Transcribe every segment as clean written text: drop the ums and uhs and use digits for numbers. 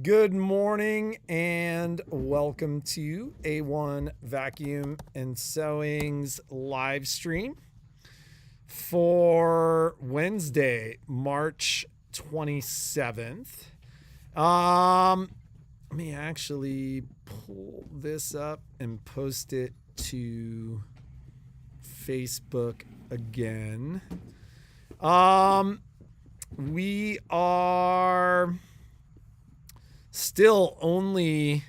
Good morning and welcome to A1 Vacuum and Sewing's live stream for Wednesday, March 27th. Let me actually pull this up and post it to Facebook again. We are still only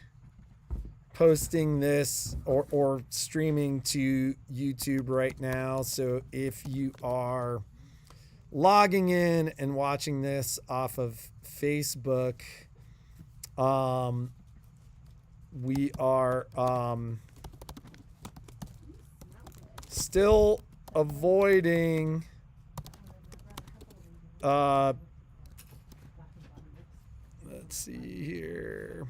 posting this or streaming to YouTube right now. So if you are logging in and watching this off of Facebook, we are still avoiding let's see here.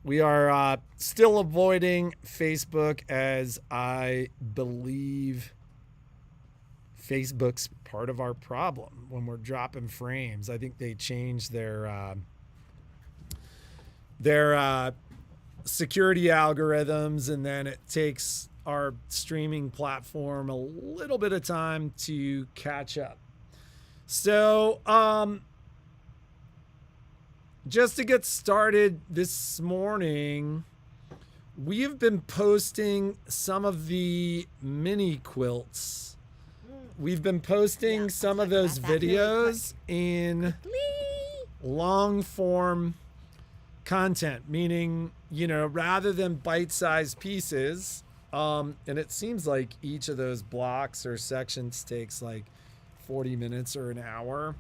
We are still avoiding Facebook, as I believe Facebook's part of our problem when we're dropping frames. I think they changed their security algorithms, and then it takes our streaming platform a little bit of time to catch up. So, just to get started this morning, we've been posting some of the mini quilts. We've been posting some of those videos in long form content, meaning, rather than bite-sized pieces, and it seems like each of those blocks or sections takes like 40 minutes or an hour.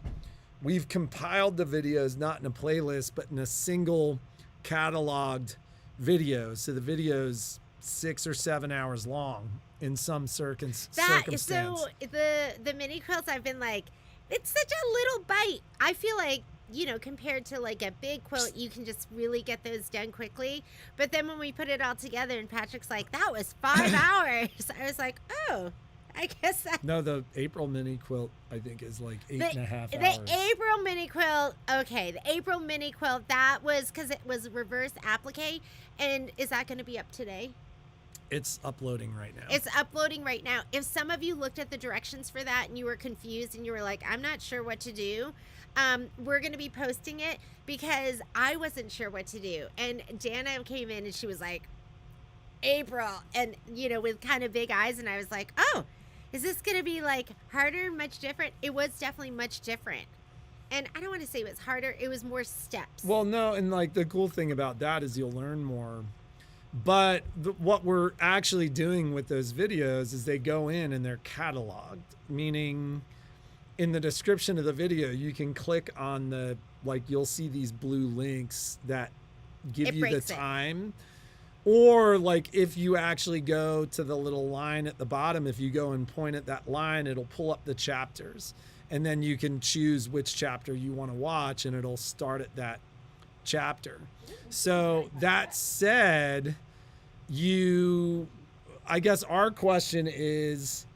We've compiled the videos not in a playlist, but in a single cataloged video. So the video's 6 or 7 hours long in some circumstance. So the mini quilts, I've been like, it's such a little bite. I feel like, compared to like a big quilt, you can just really get those done quickly. But then when we put it all together and Patrick's like, that was 5 hours. I was like, oh, I guess that. No, the April mini quilt, I think, is like 8.5 hours. The April mini quilt, okay. The April mini quilt, that was because it was reverse applique. And is that going to be up today? It's uploading right now. It's uploading right now. If some of you looked at the directions for that and you were confused and you were like, I'm not sure what to do, we're going to be posting it because I wasn't sure what to do. And Dana came in and she was like, April, and, with kind of big eyes. And I was like, oh, is this going to be like harder, much different? It was definitely much different. And I don't want to say it was harder. It was more steps. Well, no. And like the cool thing about that is you'll learn more. But what we're actually doing with those videos is they go in and they're cataloged, meaning in the description of the video, you can click on you'll see these blue links that give you the time. Or like if you actually go to the little line at the bottom, if you go and point at that line, it'll pull up the chapters. And then you can choose which chapter you want to watch and it'll start at that chapter. So that said, I guess our question is,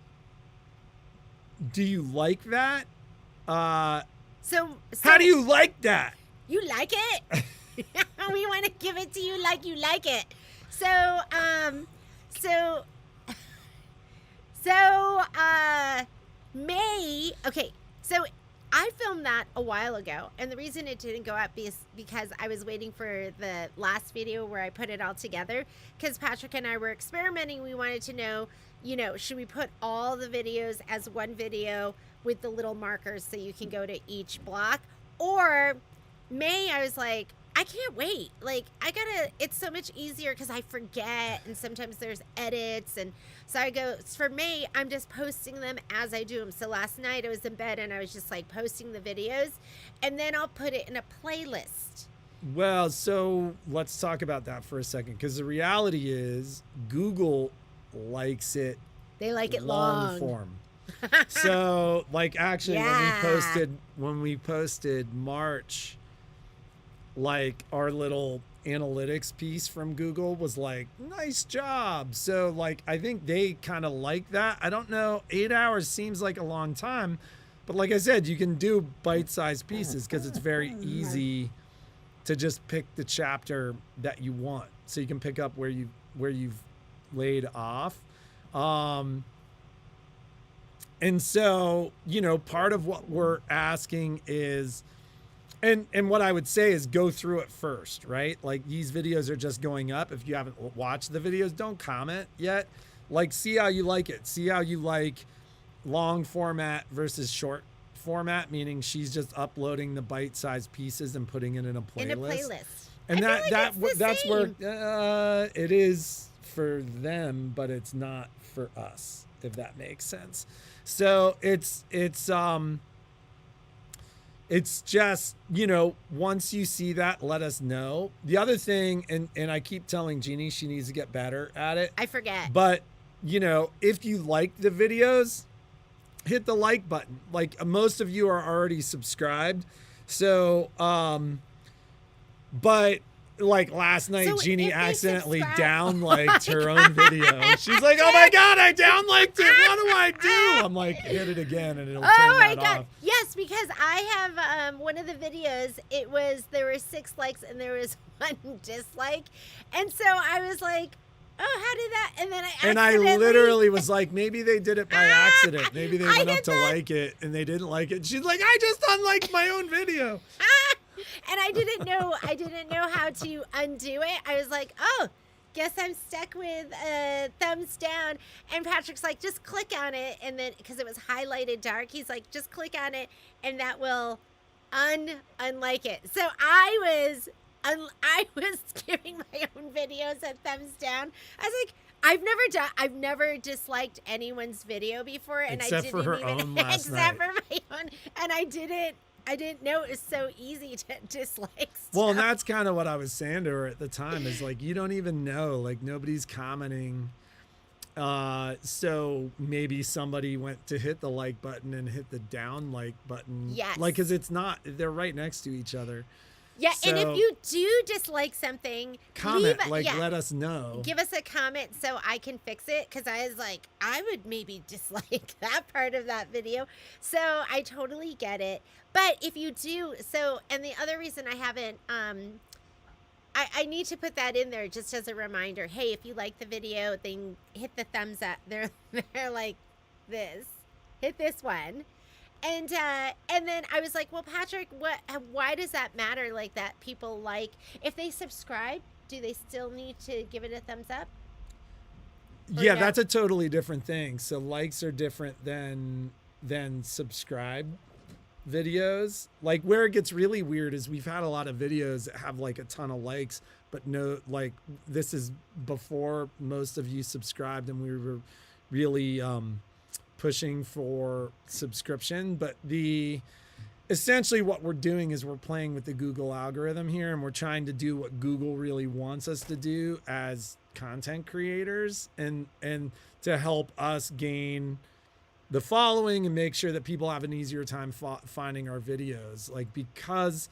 do you like that? So how do you like that? You like it? We want to give it to you like you like it. So May, okay, so I filmed that a while ago, and the reason it didn't go up is because I was waiting for the last video where I put it all together, because Patrick and I were experimenting. We wanted to know, should we put all the videos as one video with the little markers so you can go to each block? Or May, I was like, I can't wait. Like, it's so much easier because I forget, and sometimes there's edits. And so I go, for May, I'm just posting them as I do them. So last night I was in bed and I was just like posting the videos, and then I'll put it in a playlist. Well, so let's talk about that for a second, because the reality is Google likes it. They like it long form. So like actually when we posted March, like our little analytics piece from Google was like, nice job. So like, I think they kind of like that. I don't know. 8 hours seems like a long time, but like I said, you can do bite-sized pieces because it's very easy to just pick the chapter that you want, so you can pick up where you've laid off. And so, part of what we're asking is, and what I would say is go through it first, right? Like, these videos are just going up. If you haven't watched the videos, don't comment yet. Like, see how you like it. See how you like long format versus short format, meaning she's just uploading the bite-sized pieces and putting it in a playlist. In a playlist. And that's same. where it is for them, but it's not for us, if that makes sense. So it's just, once you see that, let us know. The other thing, and I keep telling Jeannie she needs to get better at it. I forget. But, if you like the videos, hit the like button. Like, most of you are already subscribed. So, but like last night, So Jeannie if they accidentally subscribe- downliked her own video. She's like, "Oh my God, I downliked it. What do I do?" I'm like, "Hit it again and it'll turn Oh my that God. off." Yes, because I have one of the videos, there were 6 likes and there was 1 dislike. And so I was like, oh, how did that? And then I accidentally- literally was like, maybe they did it by accident. Maybe they I went up did to that. like it and they didn't like it. She's like, "I just unliked my own video." And I didn't know how to undo it. I was like, oh, guess I'm stuck with thumbs down. And Patrick's like, just click on it. And then, because it was highlighted dark, he's like, just click on it and that will unlike it. So I was giving my own videos a thumbs down. I was like, I've never disliked anyone's video before, and Except I for didn't her even own last except night. for my own, and I didn't know it was so easy to dislike stuff. Well, and that's kind of what I was saying to her at the time, is like, you don't even know, like, nobody's commenting. So maybe somebody went to hit the like button and hit the down like button. Yes. Like, cause they're right next to each other. Yeah, and So- if you do dislike something, Comment, leave, let us know. give us a comment so I can fix it, because I was like, I would maybe dislike that part of that video. So I totally get it. But if you do, and the other reason I haven't, I need to put that in there just as a reminder. Hey, if you like the video, then hit the thumbs up. They're like this. Hit this one. And then I was like, well, Patrick, why does that matter? Like, that people like, if they subscribe, do they still need to give it a thumbs up? Or Yeah, no? that's a totally different thing. So likes are different than subscribe videos. Like, where it gets really weird is we've had a lot of videos that have like a ton of likes, but no, like, this is before most of you subscribed and we were really pushing for subscription. But essentially what we're doing is we're playing with the Google algorithm here, and we're trying to do what Google really wants us to do as content creators, and to help us gain the following and make sure that people have an easier time finding our videos. Like, because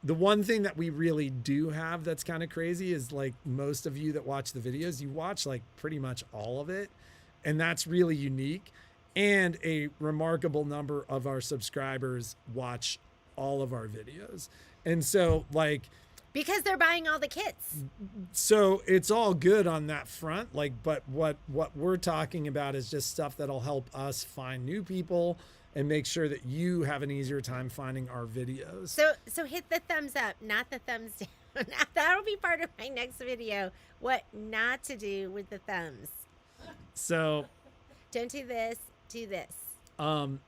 the one thing that we really do have that's kind of crazy is, like, most of you that watch the videos, you watch like pretty much all of it. And that's really unique. And a remarkable number of our subscribers watch all of our videos. And so, like, Because they're buying all the kits. so it's all good on that front. Like, but what we're talking about is just stuff that'll help us find new people and make sure that you have an easier time finding our videos. So hit the thumbs up, not the thumbs down. That'll be part of my next video. What not to do with the thumbs. So Don't do this, do this.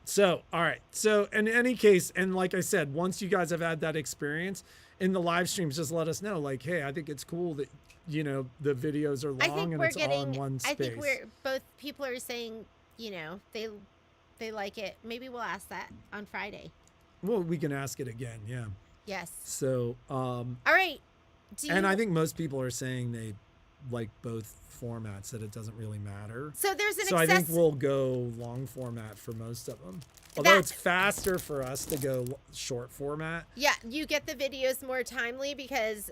So, all right. So in any case, and like I said, once you guys have had that experience in the live streams, just let us know, like, hey, I think it's cool that, the videos are long and it's all in one space. I think both people are saying, they like it. Maybe we'll ask that on Friday. Well, we can ask it again. Yeah. Yes. So, All right. and I think most people are saying they like both formats, that it doesn't really matter. So there's an So I think we'll go long format for most of them. Although it's faster for us to go short format. Yeah, you get the videos more timely because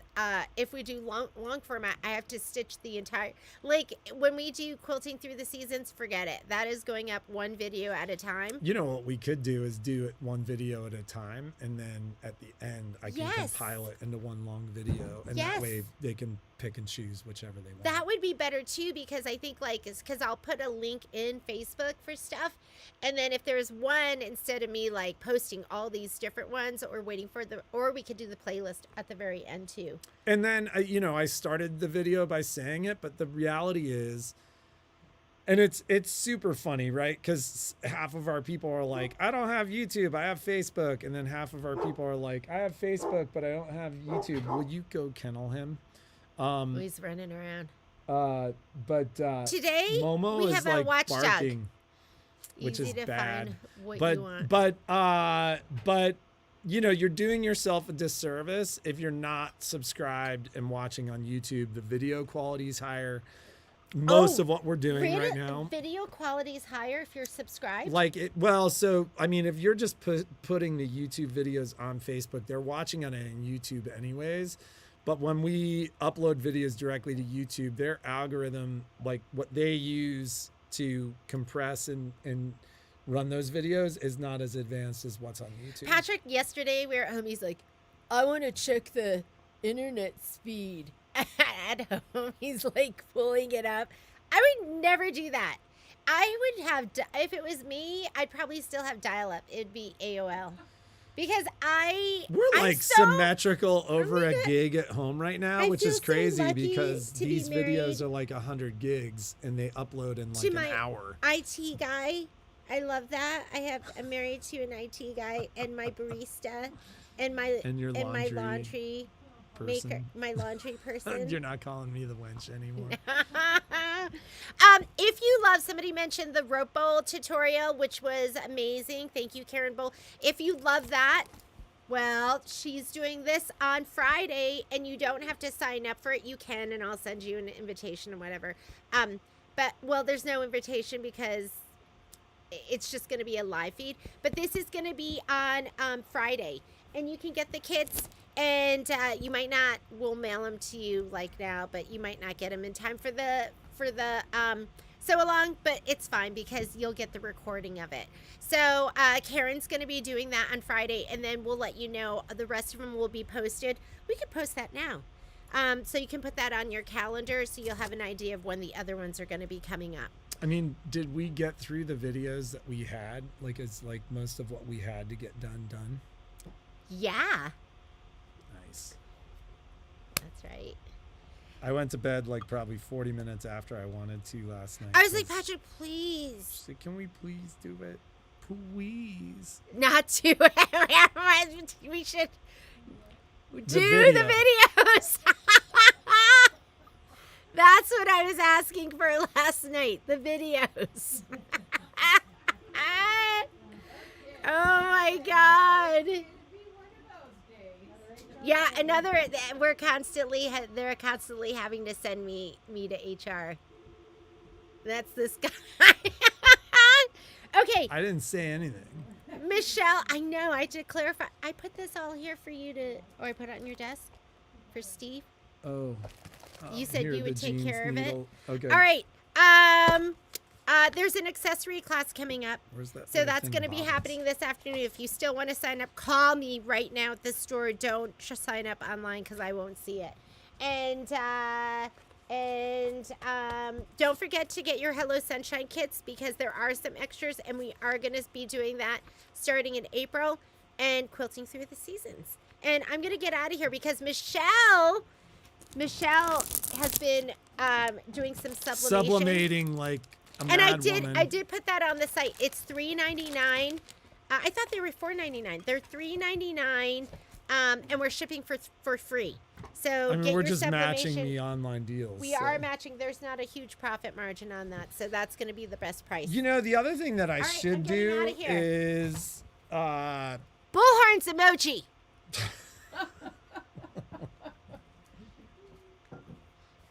if we do long format, I have to stitch the entire, like when we do quilting through the seasons, forget it. That is going up one video at a time. You know what we could do is do it one video at a time, and then at the end I can compile it into one long video, and that way they can pick and choose whichever they want. That would be better too, because I think like it's because I'll put a link in Facebook for stuff, and then if there's one, instead of me like posting all these different ones or waiting for or we could do the playlist at the very end too. And then you know, I started the video by saying it, but the reality is, and it's super funny, right? Because half of our people are like, I don't have YouTube, I have Facebook. And then half of our people are like, I have Facebook, but I don't have YouTube. Will you go kennel him? He's running around. But today Momo we is have like a watchdog, barking, which easy is to bad. Find what But you want. but you know, you're doing yourself a disservice if you're not subscribed and watching on YouTube. The video quality is higher. Most of what we're doing right now, video quality is higher if you're subscribed. Like it, well, so I mean, if you're just putting the YouTube videos on Facebook, they're watching on YouTube anyways. But when we upload videos directly to YouTube, their algorithm, like what they use to compress and run those videos, is not as advanced as what's on YouTube. Patrick, yesterday we were at home. He's like, I want to check the internet speed at home. He's like pulling it up. I would never do that. I would have, if it was me, I'd probably still have dial-up. It'd be AOL. Because we're like symmetrical over a gig at home right now, which is crazy because these videos are like 100 gigs and they upload in like an hour. IT guy, I love that. I'm married to an IT guy and my barista and my laundry maker, my laundry person. You're not calling me the wench anymore. If you love, somebody mentioned the rope bowl tutorial, which was amazing. Thank you, Karen Bowl. If you love that, well, she's doing this on Friday, and you don't have to sign up for it. You can, and I'll send you an invitation or whatever. But there's no invitation because it's just going to be a live feed. But this is going to be on Friday, and you can get the kits. And you might not, we'll mail them to you like now, but you might not get them in time for the sew along, but it's fine because you'll get the recording of it. So Karen's going to be doing that on Friday, and then we'll let you know. The rest of them will be posted. We could post that now. So you can put that on your calendar so you'll have an idea of when the other ones are going to be coming up. I mean, did we get through the videos that we had? Like, it's like most of what we had to get done? Yeah. Nice. That's right. I went to bed like probably 40 minutes after I wanted to last night. I was like, Patrick, please. She's like, can we please do it? Please. Not do it. We should do the videos. That's what I was asking for last night. The videos. Oh my God. Yeah, they're constantly having to send me to HR. That's this guy. Okay. I didn't say anything. Michelle, I know, I did clarify. I put this all here for you or I put it on your desk for Steve. Oh. You said you would take care of it. Okay. All right. There's an accessory class coming up. Where's that? So that's going to be happening this afternoon. If you still want to sign up, call me right now at the store. Don't sign up online because I won't see it. And don't forget to get your Hello Sunshine kits because there are some extras, and we are going to be doing that starting in April and quilting through the seasons. And I'm going to get out of here because Michelle has been doing some sublimating like a and mad woman. I did put that on the site. It's $3.99. I thought they were $4.99. They're $3.99, and we're shipping for free. So I mean, get we're your just matching sublimation. the online deals. We are matching. There's not a huge profit margin on that, so that's going to be the best price. You know, the other thing that I should do outta here. is bullhorns emoji.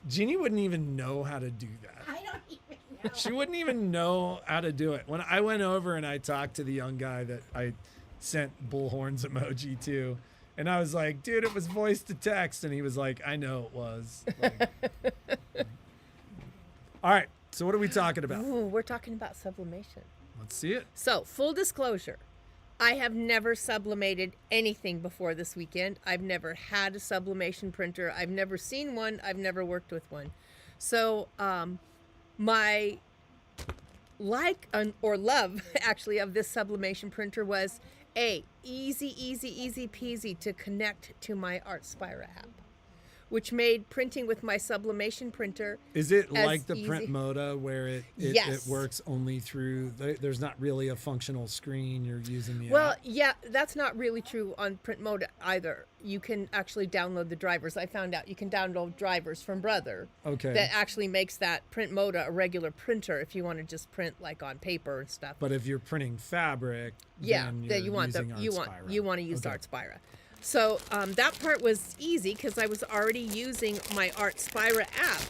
Jeannie wouldn't even know how to do that. I don't even know. She wouldn't even know how to do it. When I went over and I talked to the young guy that I sent bullhorns emoji to, and I was like, dude, it was voice to text. And he was like, I know it was. Like, all right. So what are we talking about? Ooh, we're talking about sublimation. Let's see it. So, full disclosure, I have never sublimated anything before this weekend. I've never had a sublimation printer. I've never seen one. I've never worked with one. So, my or love, actually, of this sublimation printer was easy peasy to connect to my ArtSpira app, which made printing with my sublimation printer. Is it as like the easy. print moda where it Yes. works only through, there's not really a functional screen, you're using the Well, app? yeah, that's not really true on print mode either. You can actually download the drivers. I found out you can download drivers from Brother Okay. that actually makes that print mode a regular printer if you want to just print like on paper and stuff. But if you're printing fabric, Yeah, then that you're you want using you want ArtSpira. to use Okay. ArtSpira. So that part was easy because I was already using my ArtSpira app.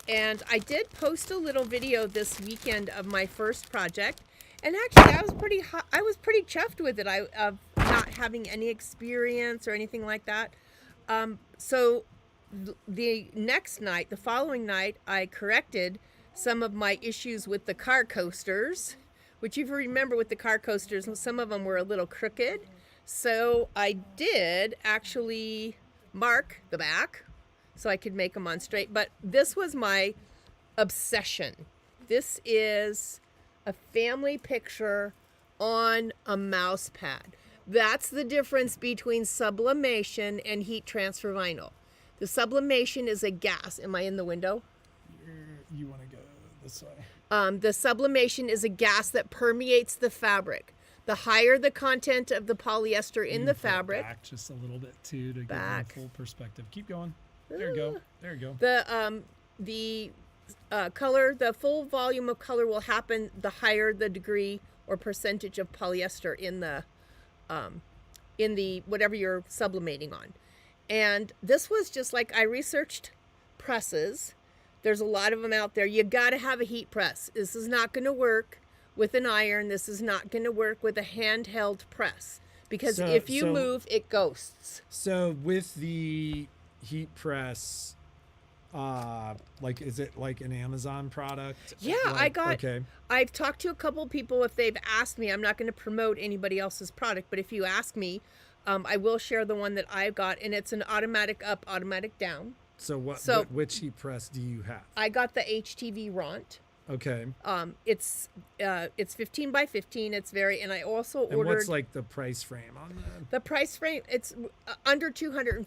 And I did post a little video this weekend of my first project, and actually I was pretty chuffed with it. Of not having any experience or anything like that. So the next night, the following night, I corrected some of my issues with the car coasters, which if you remember with the car coasters, some of them were a little crooked. So I did actually mark the back so I could make them on straight. But this was my obsession. This is a family picture on a mouse pad. That's the difference between sublimation and heat transfer vinyl. The sublimation is a gas. Am I in the window? You want to go this way. The sublimation is a gas that permeates the fabric. The higher the content of the polyester in the fabric, Back just a little bit too to Back. give you a full perspective. Keep going. There you go. There you go. the color, the full volume of color will happen the higher the degree or percentage of polyester in the whatever you're sublimating on. And this was just like, I researched presses. There's a lot of them out there. You got to have a heat press. This is not going to work with an iron. This is not going to work with a handheld press because if you move, it ghosts. So with the heat press, like, is it like an Amazon product? Yeah, Like, okay. I've talked to a couple people. If they've asked me, I'm not going to promote anybody else's product, but if you ask me, I will share the one that I've got, and it's an automatic up, automatic down. So which heat press do you have? I got the HTV Ront. Okay. It's 15 by 15. It's and I also And ordered. what's like the price frame on that? The price frame, it's under $220,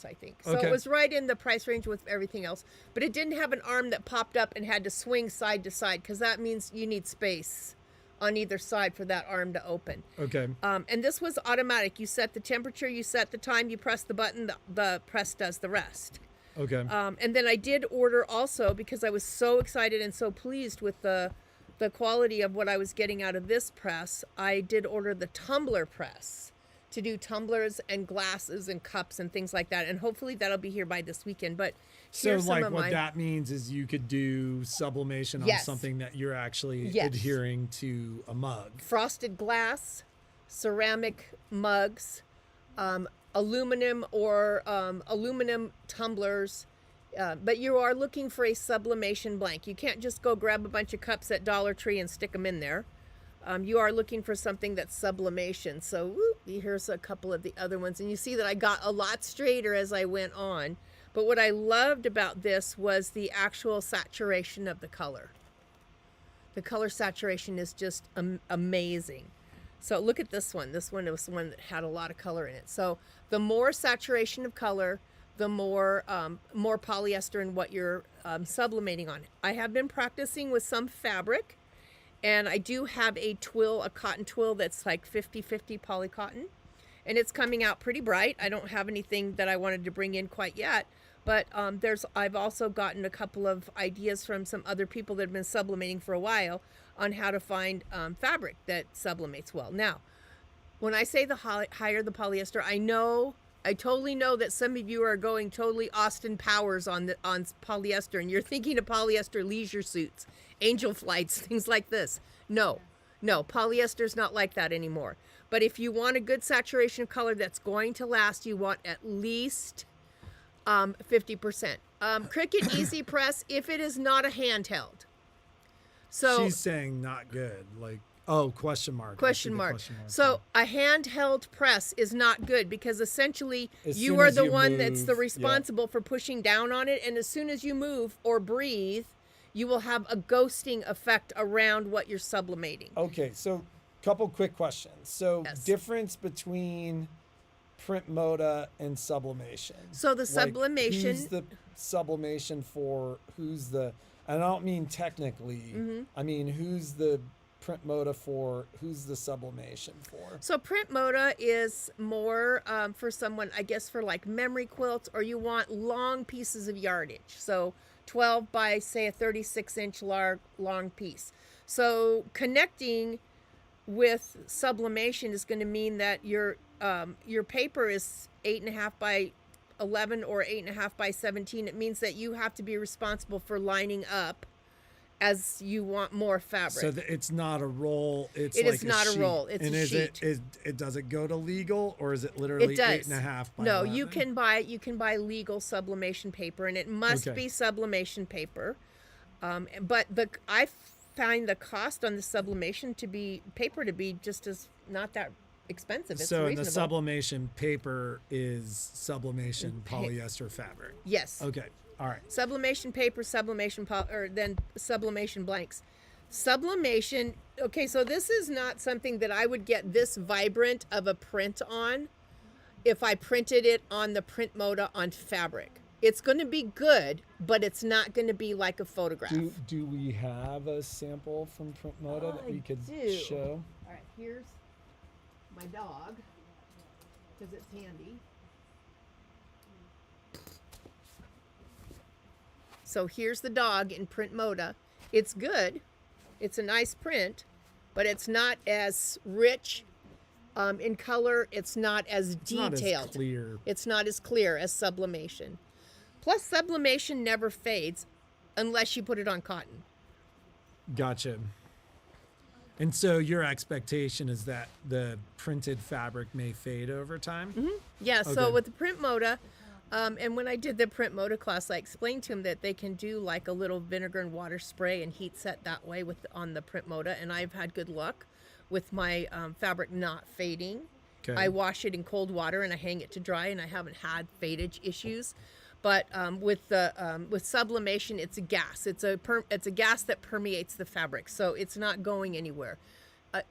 I think. So Okay. it was right in the price range with everything else. But it didn't have an arm that popped up and had to swing side to side because that means you need space on either side for that arm to open. Okay. And this was automatic. You set the temperature, you set the time, you press the button, the press does the rest. Okay. And then I did order also, because I was so excited and so pleased with the quality of what I was getting out of this press, I did order the tumbler press to do tumblers and glasses and cups and things like that. And hopefully that'll be here by this weekend. But So here's like some of what my, that means is you could do sublimation on Yes. something that you're actually Yes. adhering to a mug. frosted glass, ceramic mugs, aluminum or aluminum tumblers. But you are looking for a sublimation blank. You can't just go grab a bunch of cups at Dollar Tree and stick them in there. You are looking for something that's sublimation. So here's a couple of the other ones. And you see that I got a lot straighter as I went on. But what I loved about this was the actual saturation of the color. The color saturation is just amazing. So look at this one. This one was the one that had a lot of color in it. So the more saturation of color, the more polyester in what you're sublimating on. I have been practicing with some fabric, and I do have a cotton twill that's like 50-50 polycotton, and it's coming out pretty bright. I don't have anything that I wanted to bring in quite yet, but I've also gotten a couple of ideas from some other people that have been sublimating for a while on how to find fabric that sublimates well. Now, when I say the higher the polyester, I know I totally know that some of you are going totally Austin Powers on polyester, and you're thinking of polyester leisure suits, angel flights, things like this. No, polyester's not like that anymore. But if you want a good saturation of color that's going to last, you want at least 50%. Cricut Easy Press, if it is not a handheld. So she's saying not good. Like, oh, question mark. Question mark. So a handheld press is not good because essentially As you soon are as the you one that's move, the yeah. responsible for pushing down on it, and as soon as you move or breathe, you will have a ghosting effect around what you're sublimating. Okay, so couple quick questions. So Yes. difference between print moda and sublimation. So the Like, sublimation, who's the sublimation for? Who's the? And I don't mean technically. Mm-hmm. I mean who's the print moda for? Who's the sublimation for? so print moda is more for someone, I guess, for like memory quilts, or you want long pieces of yardage. So 12 by say a 36-inch long piece. So connecting with sublimation is going to mean that your paper is 8.5 by 11 or 8.5 by 17. It means that you have to be responsible for lining up as you want more fabric. So it's not a roll. It's It like is not a sheet. roll, it's and a is sheet. It does it go to legal or is it literally It does. 8.5 by No, 11? you can buy legal sublimation paper, and it must Okay. be sublimation paper. But I find the cost on the sublimation paper to be just as not that expensive. It's So and reasonable. the sublimation paper is sublimation polyester fabric. Yes. Okay. All right. Sublimation paper, or then sublimation blanks. Sublimation. Okay, so this is not something that I would get this vibrant of a print on if I printed it on the print moda on fabric. It's going to be good, but it's not going to be like a photograph. Do we have a sample from print moda that we could do. show? All right, here's my dog because it's handy. So here's the dog in print moda. It's good. It's a nice print, but it's not as rich in color. It's not as detailed. Not as clear. It's not as clear as sublimation. Plus, sublimation never fades unless you put it on cotton. Gotcha. And so your expectation is that the printed fabric may fade over time? Yeah, so Okay. with the print moda, and when I did the print moda class, I explained to them that they can do like a little vinegar and water spray and heat set that way on the print moda, and I've had good luck with my fabric not fading. Okay. I wash it in cold water and I hang it to dry, and I haven't had fadage issues. But with sublimation, it's a gas. It's a gas that permeates the fabric, so it's not going anywhere.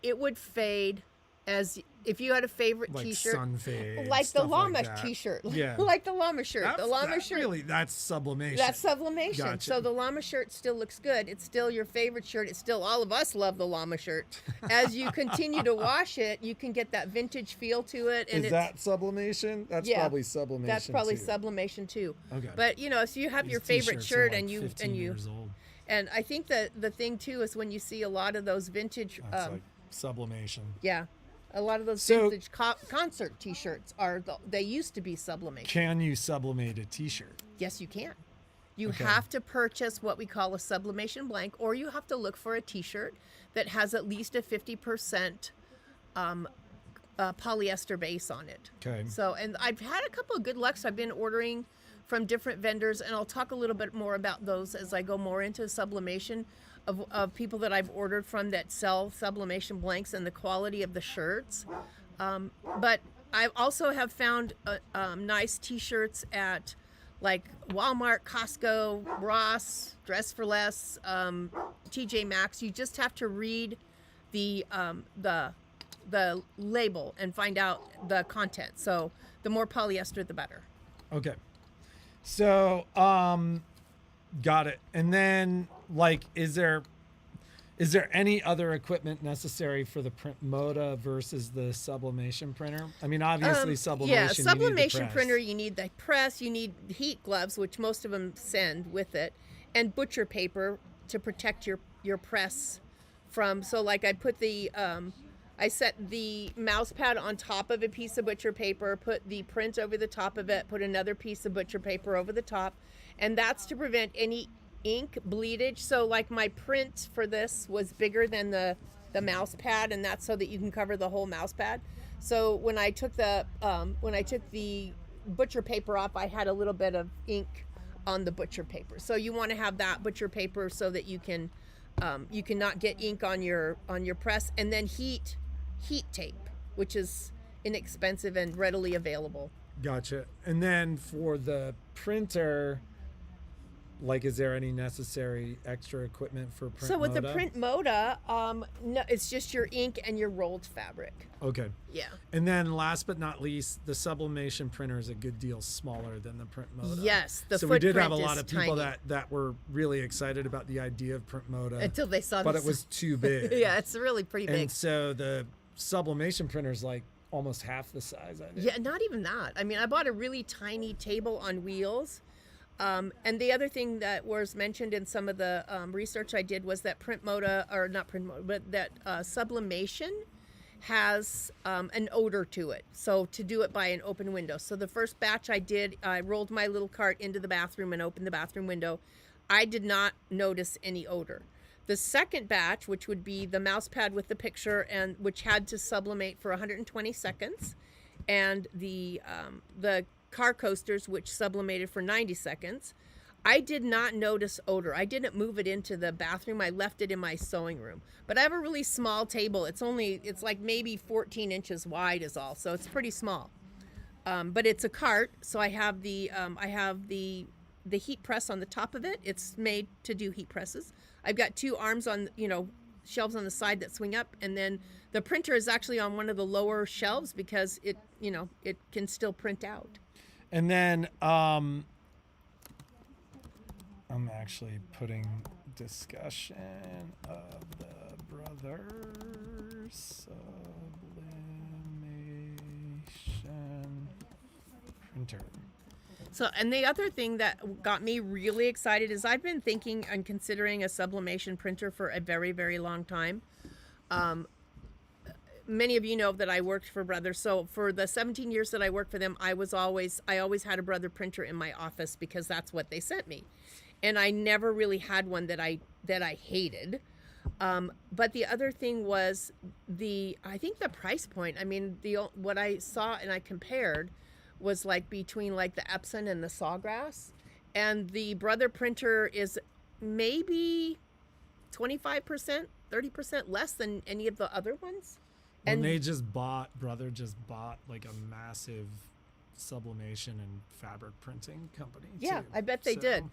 It would fade as if you had a favorite Like T-shirt, sun fade, like the stuff llama like that. T-shirt, Yeah. like the llama shirt. That's, the llama that shirt. Really, that's sublimation. That's sublimation. Gotcha. So the llama shirt still looks good. It's still your favorite shirt. It's still, all of us love the llama shirt. As you continue to wash it, you can get that vintage feel to it. And Is that sublimation? That's Yeah, probably sublimation. that's probably too. sublimation too. Okay. But if you have These your favorite t-shirts are shirt like and you 15 years old. and I think that the thing too is when you see a lot of those vintage That's like sublimation. yeah, a lot of those So- vintage concert T-shirts they used to be sublimation. Can you sublimate a T-shirt? Yes, you can. You Okay. have to purchase what we call a sublimation blank, or you have to look for a T-shirt that has at least a 50% polyester base on it. Okay. So, and I've had a couple of good lucks. I've been ordering from different vendors, and I'll talk a little bit more about those as I go more into sublimation of people that I've ordered from that sell sublimation blanks and the quality of the shirts. But I also have found nice T-shirts at like Walmart, Costco, Ross, Dress for Less, TJ Maxx. You just have to read the label and find out the content. So the more polyester, the better. Okay. So, got it. And then, like, is there any other equipment necessary for the print moda versus the sublimation printer? I mean, obviously sublimation. Yeah, you need the sublimation press. printer, you need the press, you need heat gloves, which most of them send with it, and butcher paper to protect your press from. So like I I set the mouse pad on top of a piece of butcher paper, put the print over the top of it, put another piece of butcher paper over the top, and that's to prevent any ink bleedage. So like my print for this was bigger than the mouse pad, and that's so that you can cover the whole mouse pad. So when I took the butcher paper off, I had a little bit of ink on the butcher paper. So you want to have that butcher paper so that you can not get ink on your press, and then heat tape, which is inexpensive and readily available. Gotcha. And then for the printer, like, is there any necessary extra equipment for print? So with the Moda? print Moda, no, it's just your ink and your rolled fabric. Okay. Yeah. And then last but not least, the Sublimation printer is a good deal smaller than the print Moda. Yes, the so we did have a footprint lot is of people tiny. that were really excited about the idea of print Moda Until they saw but this. it was too big. Yeah, it's really pretty big. And so the Sublimation printer is like almost half the size I did. Yeah, not even that. I mean, I bought a really tiny table on wheels. And the other thing that was mentioned in some of the research I did was that Sublimation has an odor to it. So to do it by an open window. So the first batch I did, I rolled my little cart into the bathroom and opened the bathroom window. I did not notice any odor. The second batch, which would be the mouse pad with the picture, and which had to sublimate for 120 seconds, and the car coasters, which sublimated for 90 seconds, I did not notice odor. I didn't move it into the bathroom. I left it in my sewing room. But I have a really small table. It's like maybe 14 inches wide is all, so it's pretty small. But it's a cart, so I have the heat press on the top of it. It's made to do heat presses. I've got two arms on, shelves on the side that swing up, and then the printer is actually on one of the lower shelves because it can still print out. And then I'm actually putting discussion of the brothers Sublimation printer. So, and the other thing that got me really excited is I've been thinking and considering a sublimation printer for a very, very long time. Many of you know that I worked for Brothers. So for the 17 years that I worked for them, I always had a Brother printer in my office because that's what they sent me. And I never really had one that I hated. But the other thing was I think the price point. I mean, what I saw and I compared was like between like the Epson and the Sawgrass, and the Brother printer is maybe 25%, 30% less than any of the other ones. And And Brother just bought like a massive sublimation and fabric printing company. yeah, too. I bet they So- did.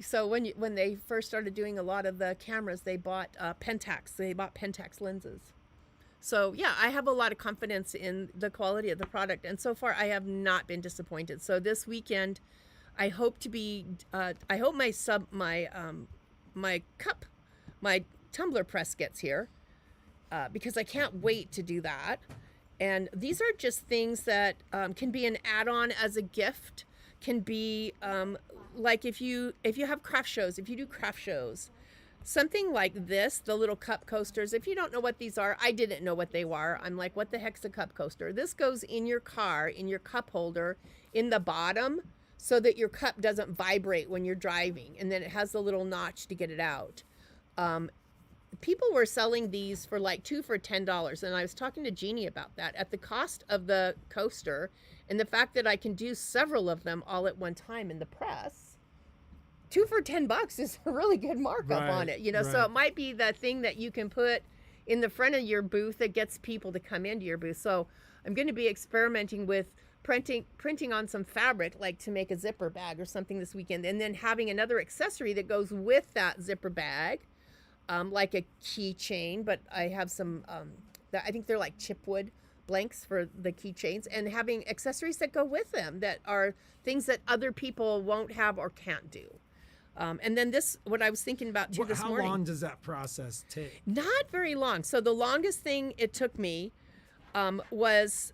So when they first started doing a lot of the cameras, they bought Pentax. They bought Pentax lenses. So yeah, I have a lot of confidence in the quality of the product, and so far I have not been disappointed. So this weekend, I hope my tumbler press gets here, because I can't wait to do that. And these are just things that can be an add-on as a gift. Can be like if you have craft shows, if you do craft shows. Something like this, the little cup coasters, if you don't know what these are, I didn't know what they were. I'm like, what the heck's a cup coaster? This goes in your car, in your cup holder, in the bottom, so that your cup doesn't vibrate when you're driving. And then it has the little notch to get it out. People were selling these for like 2 for $10. And I was talking to Jeannie about that. At the cost of the coaster and the fact that I can do several of them all at one time in the press, 2 for $10 is a really good markup on it, So right. it might be the thing that you can put in the front of your booth that gets people to come into your booth. So I'm going to be experimenting with printing on some fabric, like to make a zipper bag or something this weekend, and then having another accessory that goes with that zipper bag, like a keychain. But I have some, I think they're like chipwood blanks for the keychains, and having accessories that go with them that are things that other people won't have or can't do. And then what I was thinking about too this morning. How long does that process take? Not very long. So the longest thing it took me was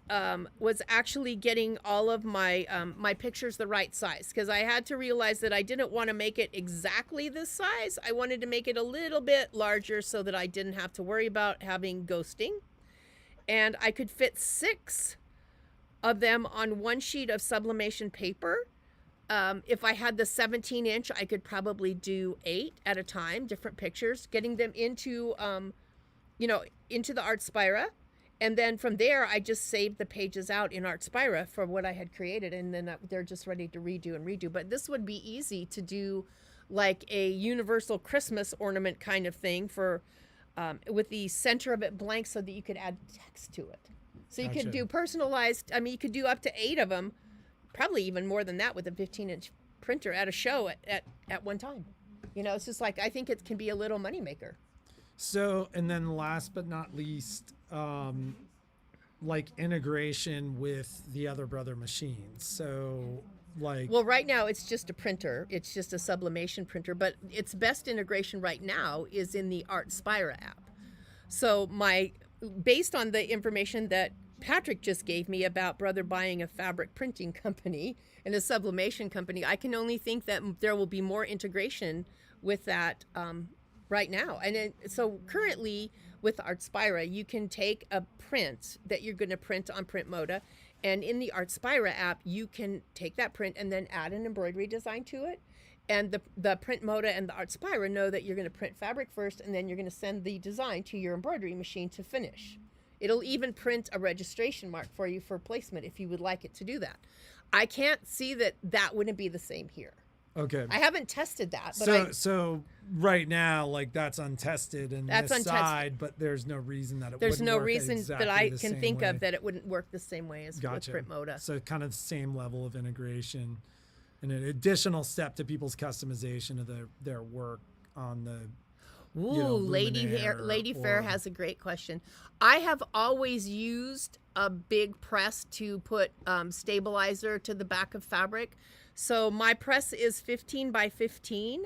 actually getting all of my my pictures the right size, because I had to realize that I didn't want to make it exactly this size. I wanted to make it a little bit larger so that I didn't have to worry about having ghosting. and I could fit 6 of them on one sheet of sublimation paper. If I had the 17-inch, I could probably do 8 at a time, different pictures, getting them into, into the Artspira. And then from there, I just saved the pages out in Artspira for what I had created. And then they're just ready to redo. But this would be easy to do like a universal Christmas ornament kind of thing for, with the center of it blank so that you could add text to it. So you could do personalized, you could do up to 8 of them, probably even more than that with a 15-inch printer at a show at one time. It's just like, I think it can be a little moneymaker. So, and then last but not least, like integration with the other brother machines. So like, well, right now it's just a printer. It's just a sublimation printer, but its best integration right now is in the Artspira app. So based on the information that Patrick just gave me about brother buying a fabric printing company and a sublimation company, I can only think that there will be more integration with that right now. And so currently with Artspira, you can take a print that you're going to print on Printmoda, and in the Artspira app, you can take that print and then add an embroidery design to it. And the Printmoda and the Artspira know that you're going to print fabric first, and then you're going to send the design to your embroidery machine to finish. It'll even print a registration mark for you for placement if you would like it to do that. I can't see that wouldn't be the same here. okay. I haven't tested that, but So right now, like that's untested and That's this untested. side, but there's no reason that it there's wouldn't no work reason exactly that I the can same think way. of that it wouldn't work the same way as Gotcha. with Printmoda. So kind of the same level of integration and an additional step to people's customization of their work on the Ooh, luminaire Lady Fair or- has a great question. I have always used a big press to put stabilizer to the back of fabric. So my press is 15 by 15.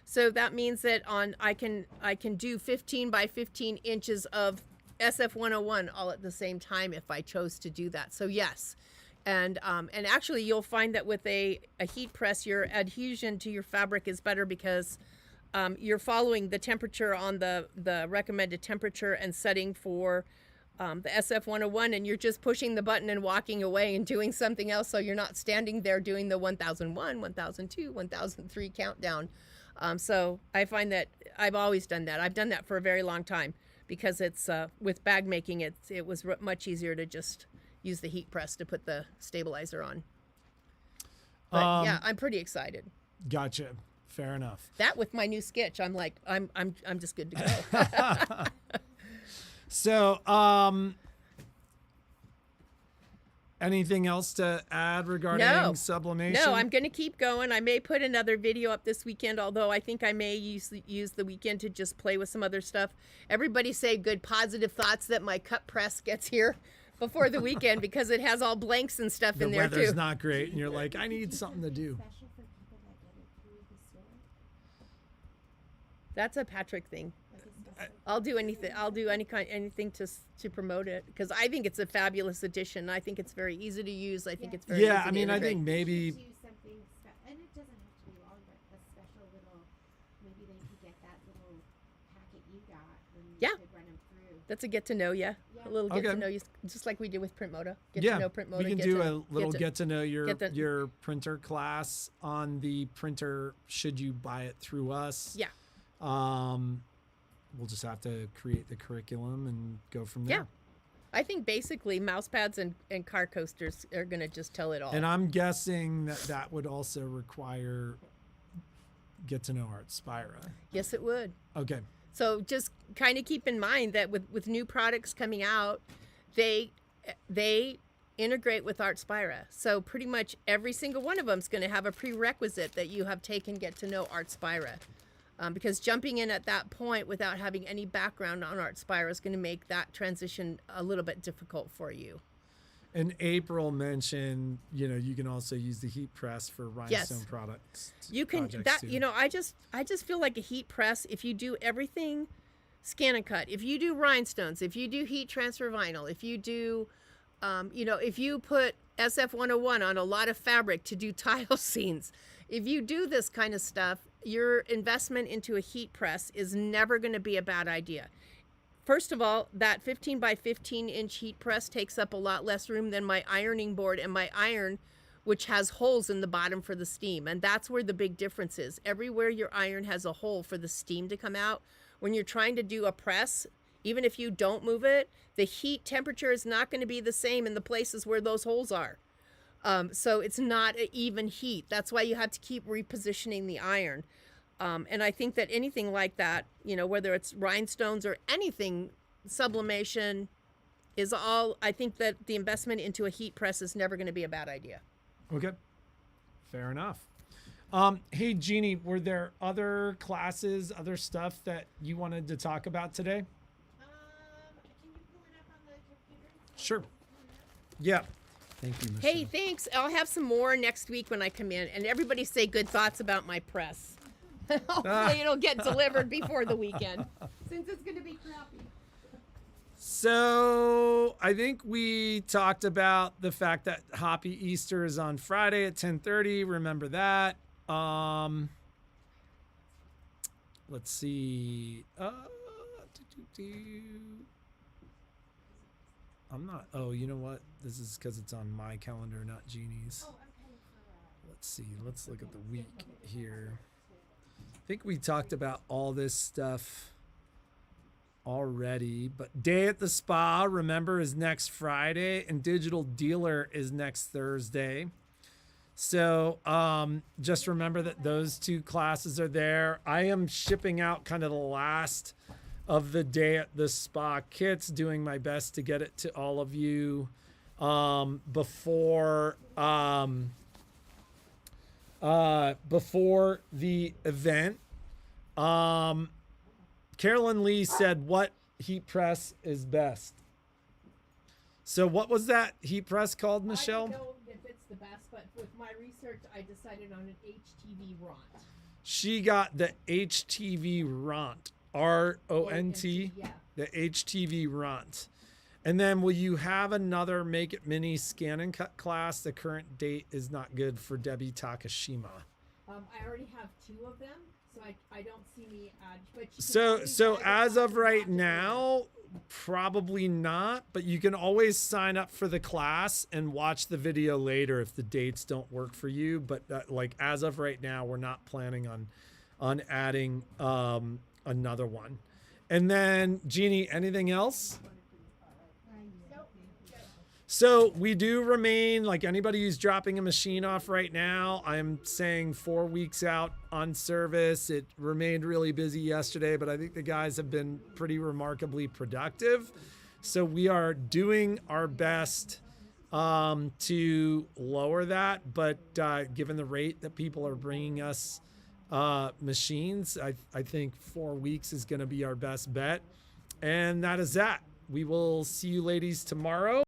So that means that I can do 15 by 15 inches of SF101 all at the same time if I chose to do that. So yes. And actually you'll find that with a heat press, your adhesion to your fabric is better because you're following the temperature on the recommended temperature and setting for the SF101, and you're just pushing the button and walking away and doing something else, so you're not standing there doing the 1001, 1002, 1003 countdown. So I find that I've always done that. I've done that for a very long time because it's with bag making, it was much easier to just use the heat press to put the stabilizer on. But yeah, I'm pretty excited. Gotcha. Fair enough. That with my new sketch, I'm like, I'm just good to go. So, anything else to add regarding No. sublimation? No, I'm going to keep going. I may put another video up this weekend, although I think I may use the weekend to just play with some other stuff. Everybody say good positive thoughts that my cut press gets here before the weekend because it has all blanks and stuff the in there weather's too. not great, and you're like, I need something to do. Special for people that get it through the store. That's a Patrick thing. Like a special. I'll do anything. I'll do anything to promote it because I think it's a fabulous addition. I think it's very easy to use. I think it's very Yeah, easy I mean, to I integrate. think maybe Do something and it doesn't have to be long, but a special little. Maybe they could get that little packet you got when you Yeah. could run them through. That's a get to know you. Yeah. A little get Okay. to know you, just like we did with Printmoda. Get yeah, to know Printmoda. we can get do to- a little get to know your get to- your printer class on the printer. Should you buy it through us? Yeah. We'll just have to create the curriculum and go from there. Yeah. I think basically mouse pads and car coasters are going to just tell it all. And I'm guessing that would also require get to know Artspira. Yes, it would. Okay. So just kind of keep in mind that with new products coming out, they integrate with Artspira. So pretty much every single one of them is going to have a prerequisite that you have taken get to know Artspira. Because jumping in at that point without having any background on Artspira is going to make that transition a little bit difficult for you. And April mentioned, you can also use the heat press for rhinestone products. You can projects that too. I just feel like a heat press, if you do everything scan and cut, if you do rhinestones, if you do heat transfer vinyl, if you do if you put SF101 on a lot of fabric to do tile scenes, if you do this kind of stuff, your investment into a heat press is never going to be a bad idea. First of all, that 15 by 15 inch heat press takes up a lot less room than my ironing board and my iron, which has holes in the bottom for the steam. And that's where the big difference is. Everywhere your iron has a hole for the steam to come out. When you're trying to do a press, even if you don't move it, the heat temperature is not going to be the same in the places where those holes are. So it's not an even heat. That's why you have to keep repositioning the iron. And I think that anything like that, you know, whether it's rhinestones or anything, sublimation is all, I think that the investment into a heat press is never going to be a bad idea. Okay, fair enough. Hey, Jeannie, were there other classes, other stuff that you wanted to talk about today? Can you pull it up on the computer? Sure. Yeah. Thank you, Michelle. Hey, thanks. I'll have some more next week when I come in. And everybody say good thoughts about my press. Hopefully it'll get delivered before the weekend, since it's going to be crappy. So I think we talked about the fact that Hoppy Easter is on Friday at 10:30. Remember that. Let's see. I'm not. Oh, you know what? This is because it's on my calendar, not Jeannie's. Let's see. Let's look at the week here. I think we talked about all this stuff already, but Day at the Spa, remember, is next Friday, and Digital Dealer is next Thursday. So just remember that those two classes are there. I am shipping out kind of the last of the Day at the Spa kits, doing my best to get it to all of you before the event. Carolyn Lee said, what heat press is best? So what was that heat press called, Michelle? I don't know if it's the best, but with my research, I decided on an HTV Ront. She got the HTV Ront, R-O-N-T, Yeah. the HTV Ront. And then will you have another Make It Mini scan and cut class? The current date is not good for Debbie Takashima. I already have 2 of them, so I don't see me add. But So as of right now, probably not, but you can always sign up for the class and watch the video later if the dates don't work for you. But like as of right now, we're not planning on adding another one. And then Jeannie, anything else? So we do remain, like anybody who's dropping a machine off right now, I'm saying 4 weeks out on service. It remained really busy yesterday, but I think the guys have been pretty remarkably productive. So we are doing our best to lower that. But given the rate that people are bringing us machines, I think 4 weeks is going to be our best bet. And that is that. We will see you ladies tomorrow.